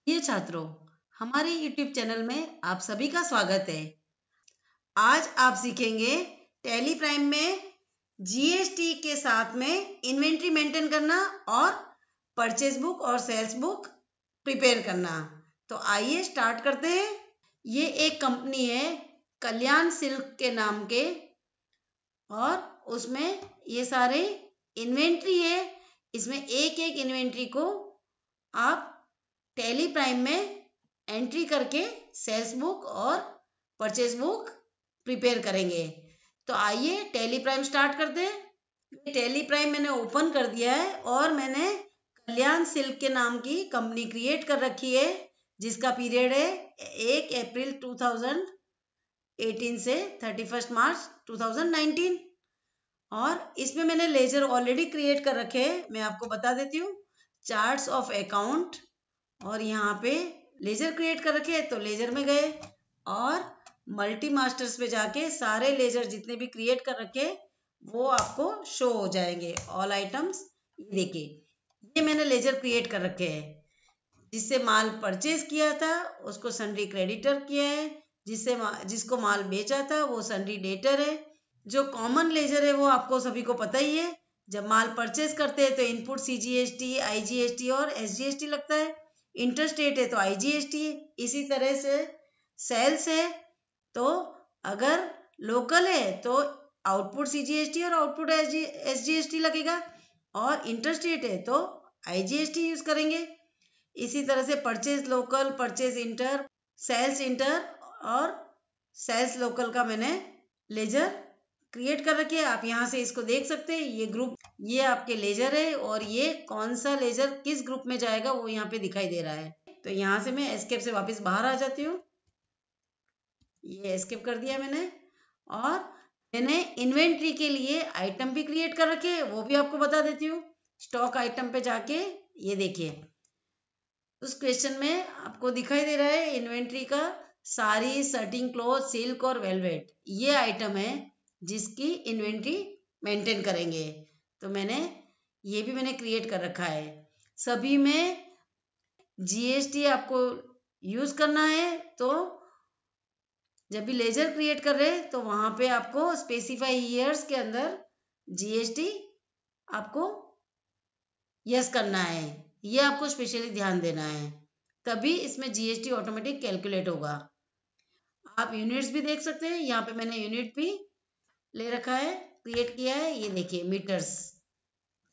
ये छात्रों, हमारे YouTube चैनल में आप सभी का स्वागत है। आज आप सीखेंगे टैली प्राइम में जीएसटी के साथ में इन्वेंट्री मेंटेन करना और परचेज बुक और सेल्स बुक प्रिपेयर करना। तो आइए स्टार्ट करते हैं। ये एक कंपनी है कल्याण सिल्क के नाम के, और उसमें ये सारे इन्वेंट्री है। इसमें एक एक इन्वेंट्री को आप टैली प्राइम में एंट्री करके सेल्स बुक और परचेज बुक प्रिपेयर करेंगे। तो आइए टैली प्राइम स्टार्ट करते हैं। टैली प्राइम मैंने ओपन कर दिया है और मैंने कल्याण सिल्क के नाम की कंपनी क्रिएट कर रखी है, जिसका पीरियड है 1 अप्रैल 2018 से 31 मार्च 2019। और इसमें मैंने लेजर ऑलरेडी क्रिएट कर रखे हैं, मैं आपको बता देती हूँ। चार्ट्स ऑफ अकाउंट, और यहाँ पे लेजर क्रिएट कर रखे हैं तो लेजर में गए और मल्टी मास्टर्स पे जाके सारे लेजर जितने भी क्रिएट कर रखे वो आपको शो हो जाएंगे। ऑल आइटम्स, ये देखिए, ये मैंने लेजर क्रिएट कर रखे हैं। जिससे माल परचेज किया था उसको सन्ड्री क्रेडिटर किया है, जिसको माल बेचा था वो सन्ड्री डेटर है। जो कॉमन लेजर है वो आपको सभी को पता ही है। जब माल परचेज करते हैं तो इनपुट CGST, IGST और SGST लगता है। इंटरस्टेट है तो IGST है। इसी तरह से सेल्स है तो अगर लोकल है तो आउटपुट CGST और आउटपुट SGST लगेगा, और इंटरस्टेट है तो IGST यूज करेंगे। इसी तरह से purchase local, purchase inter, sales inter और सेल्स लोकल का मैंने लेजर क्रिएट कर रखी है। आप यहाँ से इसको देख सकते हैं। ये ग्रुप, ये आपके लेजर है और ये कौन सा लेजर किस ग्रुप में जाएगा वो यहाँ पे दिखाई दे रहा है। तो यहाँ से मैं एस्केप से वापस बाहर आ जाती हूँ। ये एस्केप कर दिया मैंने, और मैंने इन्वेंट्री के लिए आइटम भी क्रिएट कर रखे हैं, वो भी आपको बता देती हूँ। स्टॉक आइटम पे जाके ये देखिए, उस क्वेश्चन में आपको दिखाई दे रहा है इन्वेंट्री का साड़ी, सर्टिंग क्लॉथ, सिल्क और वेलवेट, ये आइटम है जिसकी इन्वेंट्री मेंटेन करेंगे। तो ये भी मैंने क्रिएट कर रखा है। सभी में GST आपको यूज करना है, तो जब भी लेजर क्रिएट कर रहे हैं तो वहां पे आपको स्पेसिफाई ईयर्स के अंदर GST आपको यस करना है। ये आपको स्पेशली ध्यान देना है, तभी इसमें GST ऑटोमेटिक कैलकुलेट होगा। आप यूनिट्स भी देख सकते हैं, यहाँ पे मैंने यूनिट भी ले रखा है, क्रिएट किया है। ये देखिए मीटर्स,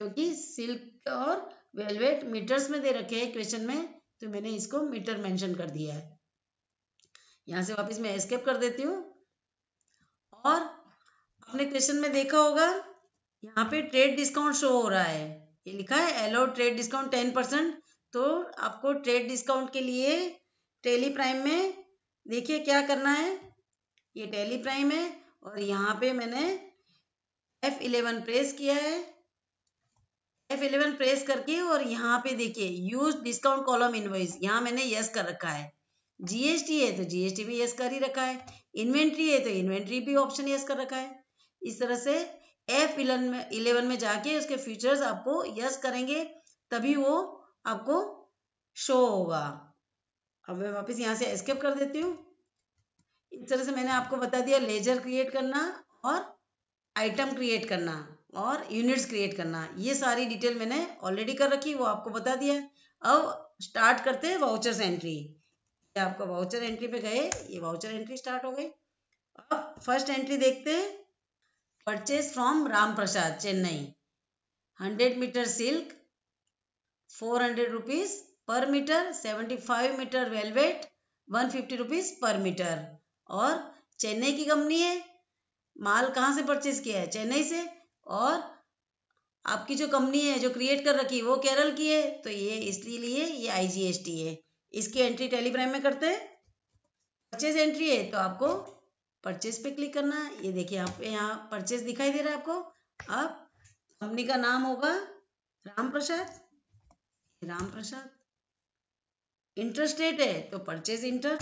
क्योंकि सिल्क और वेलवेट मीटर्स में दे रखे हैं क्वेश्चन में, तो मैंने इसको मीटर मेंशन कर दिया है। यहाँ से वापस मैं एस्केप कर देती हूँ। और आपने क्वेश्चन में देखा होगा यहाँ पे ट्रेड डिस्काउंट शो हो रहा है, ये लिखा है अलाउड ट्रेड डिस्काउंट 10%। तो आपको ट्रेड डिस्काउंट के लिए टैली प्राइम में देखिए क्या करना है। ये टैली प्राइम है और यहाँ पे मैंने F11 प्रेस किया है। F11 प्रेस करके और यहाँ पे देखिए यूज डिस्काउंट कॉलम इनवॉइस, यहाँ मैंने यस कर रखा है। GST है तो GST भी यस कर ही रखा है। इन्वेंट्री है तो इन्वेंट्री भी ऑप्शन यस कर रखा है। इस तरह से F11 में जाके उसके फीचर्स आपको यस करेंगे, तभी वो आपको शो होगा। अब मैं वापस यहाँ से एस्केप कर देती हूँ। इस तरह से मैंने आपको बता दिया लेजर क्रिएट करना और आइटम क्रिएट करना और यूनिट्स क्रिएट करना। ये सारी डिटेल मैंने ऑलरेडी कर रखी, वो आपको बता दिया है। अब स्टार्ट करते हैं वाउचर्स एंट्री। आपका वाउचर एंट्री पे गए, ये वाउचर एंट्री स्टार्ट हो गई। अब फर्स्ट एंट्री देखते हैं। Purchase from Ram Prasad, Chennai, 100 metre silk 400 rupees per metre, 75 metre velvet 150 rupees per metre. और चेन्नई की कंपनी है, माल कहाँ से परचेज किया है? चेन्नई से। और आपकी जो कंपनी है जो क्रिएट कर रखी है वो केरल की है, तो ये इसलिए ये IGST है। इसकी एंट्री टैली प्राइम में करते हैं। परचेज एंट्री है तो आपको परचेज पे क्लिक करना है। ये देखिए यहाँ परचेज दिखाई दे रहा है आपको। अब कंपनी का नाम होगा राम प्रसाद, राम प्रसाद। इंटरस्टेट है तो purchase inter.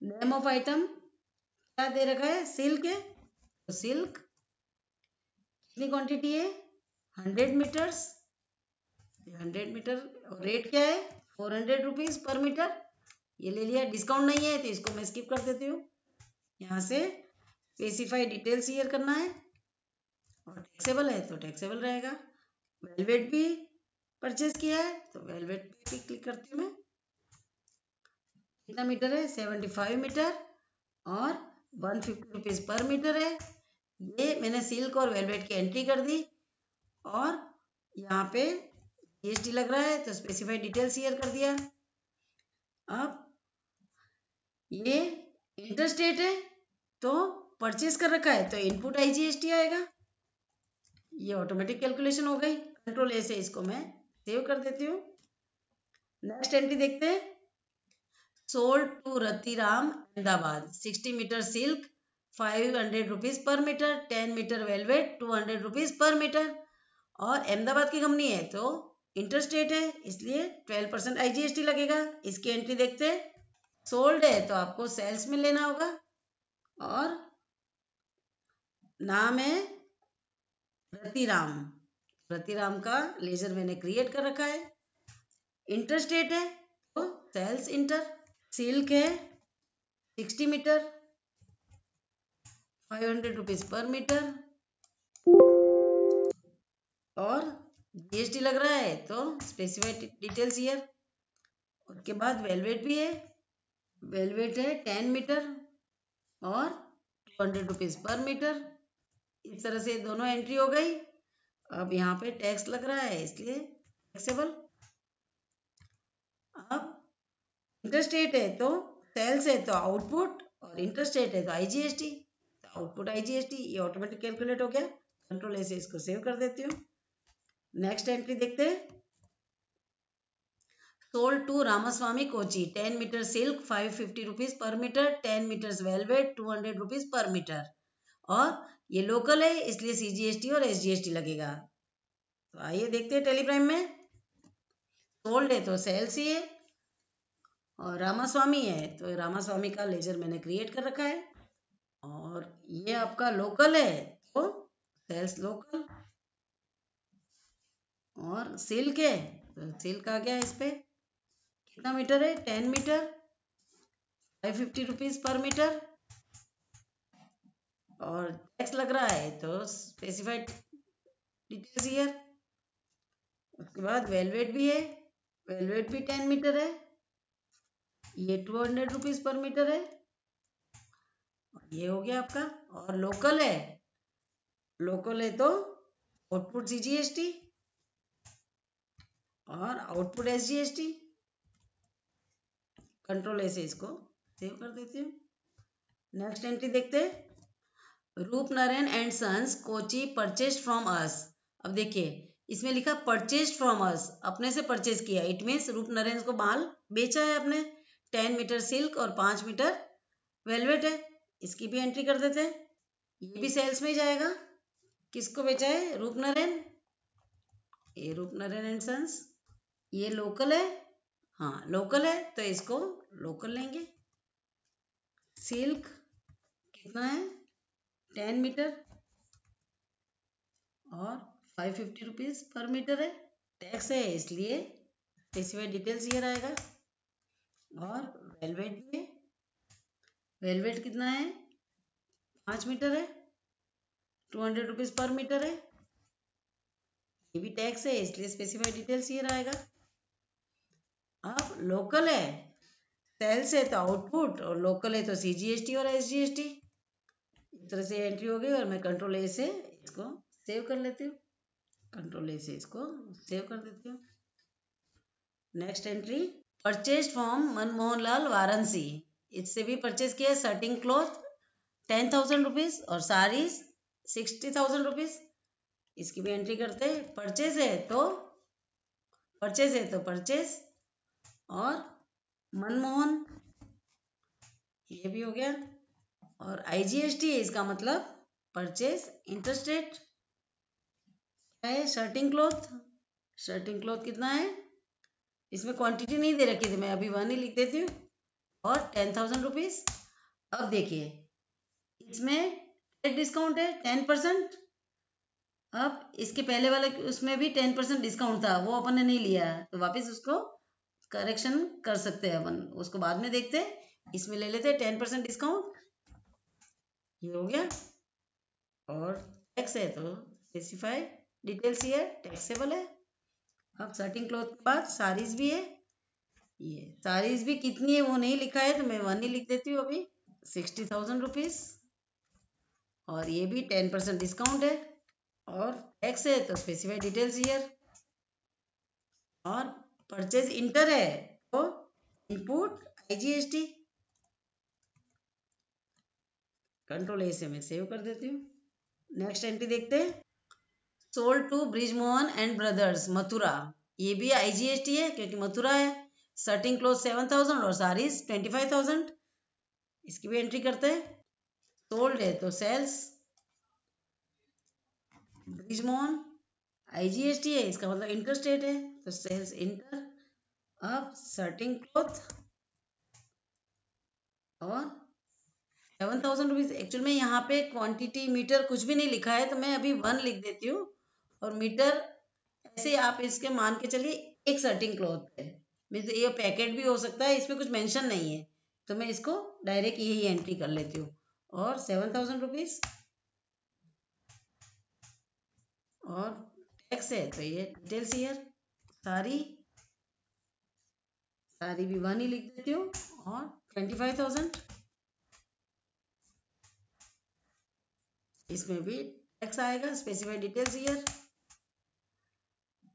Name of item क्या दे रखा है? सिल्क है तो सिल्क। कितनी क्वांटिटी है? 100 मीटर्स, 100 मीटर। रेट क्या है? ₹400 पर मीटर, ये ले लिया। डिस्काउंट नहीं है तो इसको मैं स्किप कर देती हूँ। यहाँ से स्पेसिफाई डिटेल्स ईयर करना है और टैक्सेबल है तो टैक्सेबल रहेगा। वेलवेट भी परचेज किया है तो वेलवेट पे भी क्लिक करती हूँ मैं। कितना मीटर है? 75 मीटर और ₹150 पर मीटर है। ये मैंने सिल्क और वेलवेट की एंट्री कर दी और यहाँ पे जीएसटी लग रहा है तो स्पेसिफाइड डिटेल्स ईयर कर दिया। अब ये इंटरस्टेट है तो परचेज कर रखा है तो इनपुट आईजीएसटी आएगा। ये ऑटोमेटिक कैलकुलेशन हो गई। कंट्रोल ए से इसको मैं सेव कर देती हूँ। नेक्स्ट एंट्री देखते हैं। Sold to Ratiram Ahmedabad 60 metre silk ₹500 per metre, 10 metre velvet ₹200 पर मीटर। और अहमदाबाद की कंपनी है तो इंटरस्टेट है इसलिए 12% आईजीएसटी लगेगा। इसकी एंट्री देखते हैं। सोल्ड है तो आपको सेल्स में लेना होगा और नाम है रतिराम। रतिराम का लेजर मैंने क्रिएट कर रखा है। इंटरस्टेट है तो सेल्स इंटर। सिल्क है 60 मीटर ₹500 पर मीटर और जीएसटी लग रहा है तो स्पेसिफाइड डिटेल्स ईयर। उसके बाद वेलवेट भी है। वेलवेट है 10 मीटर और ₹200 पर मीटर। इस तरह से दोनों एंट्री हो गई। अब यहाँ पे टैक्स लग रहा है इसलिए टैक्सेबल। अब इंटरस्टेट है तो सेल्स है तो आउटपुट और इंटरस्टेट है तो आईजीएसटी। आउटपुट आईजीएसटी ये ऑटोमेटिक कैलकुलेट हो गया। कंट्रोल ए से इसको सेव कर देती हूँ। नेक्स्ट एंट्री देखते हैं। Sold to Ramaswamy Kochi 10 metre silk ₹550 per metre, 10 metres velvet ₹200 पर मीटर। और ये लोकल है इसलिए सीजीएसटी और एसजीएसटी लगेगा। तो आइए देखते हैं टेली प्राइम में। सोल्ड है तो सेल्स ही है और रामास्वामी है तो रामास्वामी का लेजर मैंने क्रिएट कर रखा है। और ये आपका लोकल है तो सेल्स लोकल। और सिल्क है तो सिल्क आ गया इस पे। कितना मीटर है? 10 मीटर ₹550 पर मीटर। और टैक्स लग रहा है तो स्पेसिफाइड डिटेल्स ईयर। उसके बाद वेलवेट भी है। वेलवेट भी 10 मीटर है। ये ₹200 पर मीटर है। ये हो गया आपका। और लोकल है। लोकल है तो आउटपुट सीजीएसटी और आउटपुट एसजीएसटी। कंट्रोल ए से इसको सेव कर देती हूँ। नेक्स्ट एंट्री देखते हैं। Roopnarayan and sons Kochi purchase from us. अब देखिए इसमें लिखा परचेज फ्रॉम अस, अपने से परचेज किया। इट मीन्स रूपनारायण को माल बेचा है आपने। 10 मीटर सिल्क और 5 मीटर वेलवेट है। इसकी भी एंट्री कर देते हैं। ये भी सेल्स में ही जाएगा। किसको बेचा है? रूपनारायण। ये रूपनारायण एंड सन्स। ये लोकल है। हाँ लोकल है तो इसको लोकल लेंगे। सिल्क कितना है? 10 मीटर और ₹550 पर मीटर है। टैक्स है इसलिए स्पेसिफाइड डिटेल्स ईयर आएगा। और वेलवेट भी है। वेलवेट कितना है? 5 मीटर है, ₹200 पर मीटर है। ये भी टैक्स है इसलिए स्पेसिफाइड डिटेल्स ईयर आएगा। अब लोकल है, सेल्स है तो आउटपुट और लोकल है तो सीजीएसटी और एसजीएसटी। इस तरह से एंट्री हो गई और मैं कंट्रोल ए से इसको सेव कर लेती हूँ। कंट्रोल ए से इसको सेव कर देती हूँ। Next entry. Purchase from Manmohan Lal Varanasi. इससे भी परचेज किया। शर्टिंग क्लॉथ ₹10,000 और साड़ीज ₹60,000। इसकी भी एंट्री करते हैं। परचेज है तो परचेज और मनमोहन ये भी हो गया। और आईजीएसटी है इसका मतलब परचेज इंटरस्टेट। क्या है? शर्टिंग क्लॉथ कितना है? इसमें क्वांटिटी नहीं दे रखी थी, मैं अभी 1 ही लिख देती हूँ। और ₹10,000। अब देखिए इसमें डिस्काउंट है 10%। अब इसके पहले वाले उसमें भी 10% डिस्काउंट था, वो अपन ने नहीं लिया तो वापस उसको करेक्शन कर सकते हैं अपन, उसको बाद में देखते हैं। इसमें ले लेते हैं 10% डिस्काउंट, ये हो गया। और टैक्स है तो स्पेसिफाई डिटेल्स ये टैक्सेबल है। अब सर्टिंग क्लॉथ के बाद साड़ीज भी है, ये साड़ीज भी कितनी है वो नहीं लिखा है तो मैं 1 ही लिख देती हूँ अभी, 60,000 रुपीज। और ये भी 10% डिस्काउंट है। और टैक्स है तो स्पेसिफाई डिटेल्स हियर। और परचेज इंटर है तो इनपुट IGST। कंट्रोल A से मैं सेव कर देती हूँ। नेक्स्ट एंट्री देखते हैं, sold to Brijmohan and brothers Mathura, ये भी IGST है क्योंकि मथुरा है। सर्टिंग क्लोथ 7,000 और साड़ीज 25,000, इसकी भी एंट्री करते हैं। सोल्ड है तो सेल्स, ब्रिजमोहन IGST है, इसका मतलब इंटर स्टेट है तो सेल्स इंटर। अब सर्टिंग क्लोथ और 7,000 रुपीज। एक्चुअल में यहाँ पे क्वांटिटी मीटर कुछ भी नहीं लिखा है तो मैं अभी 1 लिख देती हूँ। और मीटर ऐसे आप इसके मान के चलिए एक सर्टिंग क्लॉथ है, मीन्स ये पैकेट भी हो सकता है, इसमें कुछ मेंशन नहीं है तो मैं इसको डायरेक्ट यही एंट्री कर लेती हूँ। और 7,000 रुपीज। और टैक्स है तो ये डिटेल्स हियर, सारी सारी भी 1 ही लिख देती हूँ। और 25,000, इसमें भी टैक्स आएगा, स्पेसिफाई डिटेल्स हियर।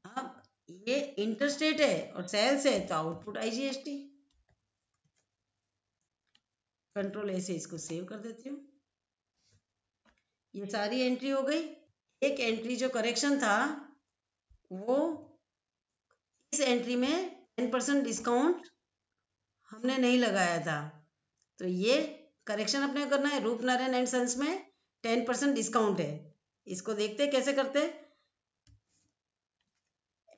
अब ये इंटरस्टेट है और सेल्स है तो आउटपुट IGST। कंट्रोल A से इसको सेव कर देती हूँ। ये सारी एंट्री हो गई। एक एंट्री जो करेक्शन था वो इस एंट्री में 10% डिस्काउंट हमने नहीं लगाया था तो ये करेक्शन अपने को करना है। रूपनारायण एंड सन्स में 10% डिस्काउंट है, इसको देखते हैं कैसे करते हैं।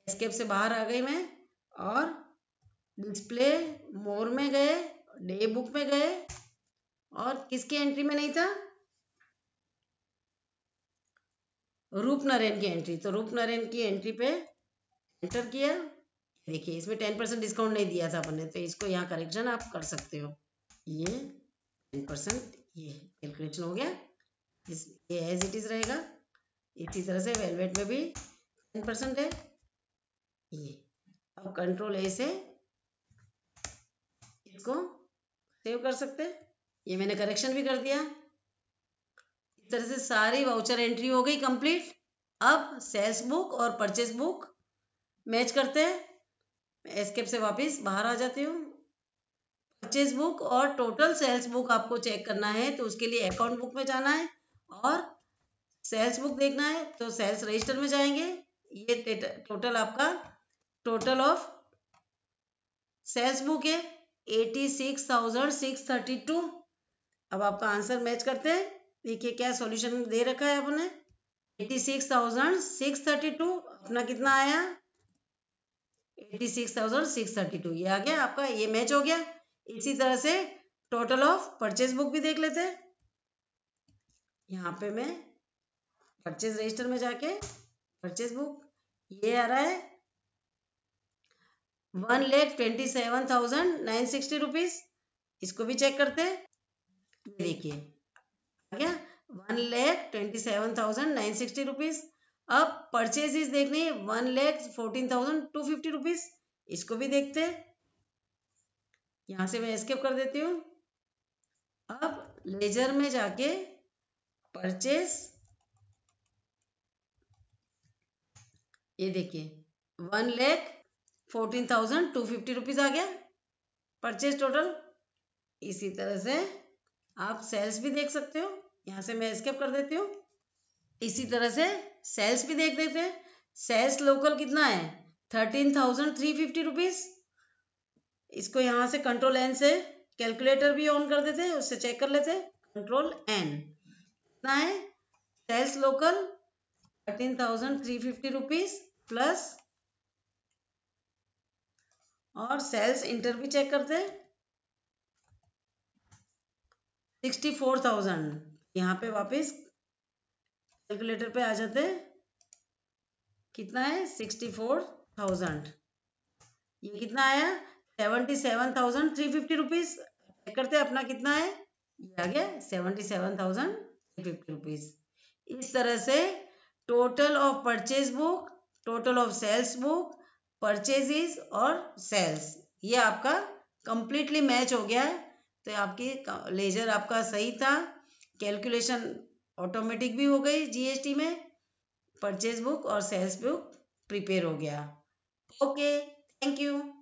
एस्केप से बाहर आ गई मैं और डिस्प्ले मोर में गए, डे बुक में गए और किसकी एंट्री में नहीं था, रूपनारायण की एंट्री, तो रूपनारायण की एंट्री पे एंटर किया। देखिए इसमें 10% डिस्काउंट नहीं दिया था अपन ने तो इसको यहाँ करेक्शन आप कर सकते हो। ये 10% ये कैलकुलेशन हो गया, ये एज इट इज रहेगा। इसी तरह से वेलवेट में भी 10% है ये। अब कंट्रोल A से इसको सेव कर सकते हैं। ये मैंने करेक्शन भी कर दिया। इस तरह से सारी वाउचर एंट्री हो गई कंप्लीट। अब सेल्स बुक और परचेज बुक मैच करते हैं। एस्केप से वापस बाहर आ जाती हूँ। परचेज बुक और टोटल सेल्स बुक आपको चेक करना है तो उसके लिए अकाउंट बुक में जाना है और सेल्स बुक देखना है तो सेल्स रजिस्टर में जाएंगे। ये टोटल आपका टोटल ऑफ सेल्स बुक है 86,632। अब आपका आंसर मैच करते हैं। देखिए क्या सॉल्यूशन दे रखा है आपने, 86,632 अपना कितना आया 86,632, ये आ गया आपका, ये मैच हो गया। इसी तरह से टोटल ऑफ परचेज बुक भी देख लेते हैं। यहाँ पे मैं परचेज रजिस्टर में जाके परचेज बुक ये आ रहा है 1,27,960 रुपीज, इसको भी चेक करते हैं। ये देखिए आ गया 1,27,960 रुपीज। अब परचेजेस देखनी है 1,14,250 रुपीज, इसको भी देखते हैं। यहां से मैं एस्केप कर देती हूँ। अब लेजर में जाके परचेज, ये देखिए 1,14,250 रुपीज आ गया परचेज टोटल। इसी तरह से आप सेल्स भी देख सकते हो, यहाँ से मैं एस्केप कर देती हूँ। इसी तरह से सेल्स भी देख देते हैं। सेल्स लोकल कितना है 13,350 रुपीज, इसको यहाँ से कंट्रोल N से कैलकुलेटर भी ऑन कर देते हैं, उससे चेक कर लेते हैं। कंट्रोल N कितना है सेल्स लोकल 13,350 रुपीज प्लस, और सेल्स इंटर भी चेक करते हैं 64,000। यहाँ पे वापस कैलकुलेटर पे आ जाते हैं, कितना है 64,000, ये कितना आया 77,350 चेक करते हैं अपना कितना है, ये आ गया 77,350 इस तरह से total of purchase book, total of sales book, purchases और सेल्स, ये आपका कंप्लीटली मैच हो गया है। तो आपकी लेजर आपका सही था, कैलकुलेशन ऑटोमेटिक भी हो गई, जीएसटी में परचेज बुक और सेल्स बुक प्रिपेयर हो गया। Okay, thank you.